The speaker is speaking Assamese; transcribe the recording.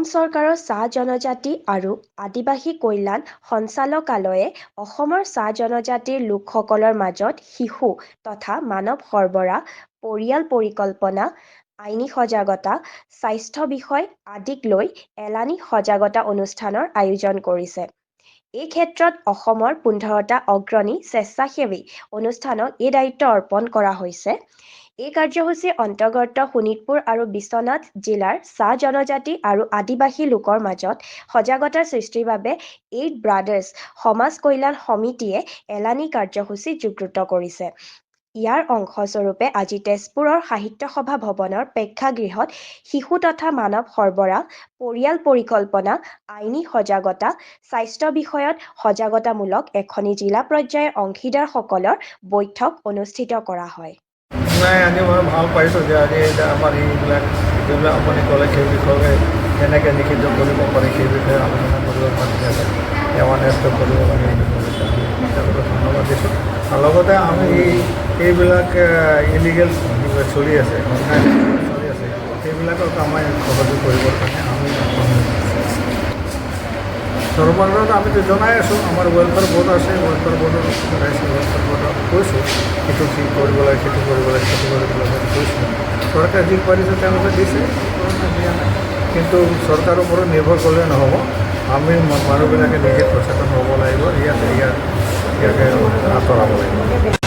অসম চৰকাৰৰ চাহ জনজাতি আৰু আদিবাসী কল্যাণ সঞ্চালকালয়ে অসমৰ চাহ জনজাতিৰ লোকসকলৰ মাজত শিশু তথা মানৱ সৰবৰাহ, পৰিয়াল পৰিকল্পনা, আইনী সজাগতা, স্বাস্থ্য বিষয় আদিক লৈ এলানি সজাগতা অনুষ্ঠানৰ আয়োজন কৰিছে। এই ক্ষেত্ৰত অসমৰ ১৫টা অগ্ৰণী স্বেচ্ছাসেৱী অনুষ্ঠানক এই দায়িত্ব অৰ্পণ কৰা হৈছে। এই কাৰ্যসূচীৰ অন্তৰ্গত শোণিতপুৰ আৰু বিশ্বনাথ জিলাৰ চাহ জনজাতি আৰু আদিবাসী লোকৰ মাজত সজাগতাৰ সৃষ্টিৰ বাবে এইট ব্ৰাদাৰ্ছ সমাজ কল্যাণ সমিতিয়ে এলানি কাৰ্যসূচী যুগুত কৰিছে। ইয়াৰ অংশস্বৰূপে আজি তেজপুৰৰ সাহিত্য সভা ভৱনৰ প্ৰেক্ষাগৃহত শিশু তথা মানৱ সৰবৰাহ, পৰিয়াল পৰিকল্পনা, আইনী সজাগতা, স্বাস্থ্য বিষয়ত সজাগতামূলক এখনি জিলা পৰ্যায়ৰ অংশীদাৰসকলৰ বৈঠক অনুষ্ঠিত কৰা হয়। আজি মই ভাল পাইছোঁ যে আজি আমাৰ এইবিলাক যিবিলাক আপুনি ক'লে সেই বিষয়ে কেনেকৈ নিষিদ্ধ কৰিব পাৰি সেই বিষয়ে আলোচনা কৰিব পাৰিছে, এৱাৰনেছটো কৰিব লাগে তেওঁলোকক ধন্যবাদ দিছোঁ। আৰু লগতে আমি এইবিলাক ইলিগেল যিবিলাক চলি আছে সেইবিলাকক আমাৰ সহযোগ কৰিবৰ কাৰণে আমি চৰকাৰক আমিতো জনাই আছোঁ, আমাৰ ৱেলফেয়াৰ বোৰ্ড আছে, ৱেলফেয়াৰ বোৰ্ডৰ ৱেলফেয়াৰ বোৰ্ডক কৈছোঁ সেইটো কি কৰিব লাগে, সেইটো কৰিব লাগে, সেইটো কৰিব লাগে কৈছোঁ। চৰকাৰে যি পাৰিছে তেওঁলোকে দিছে, দিয়া নাই। কিন্তু চৰকাৰৰ ওপৰত নিৰ্ভৰ কৰিলে নহ'ব, আমি মানুহবিলাকে নিজে সচেতন হ'ব লাগিব, ইয়াকে আঁতৰাব লাগিব।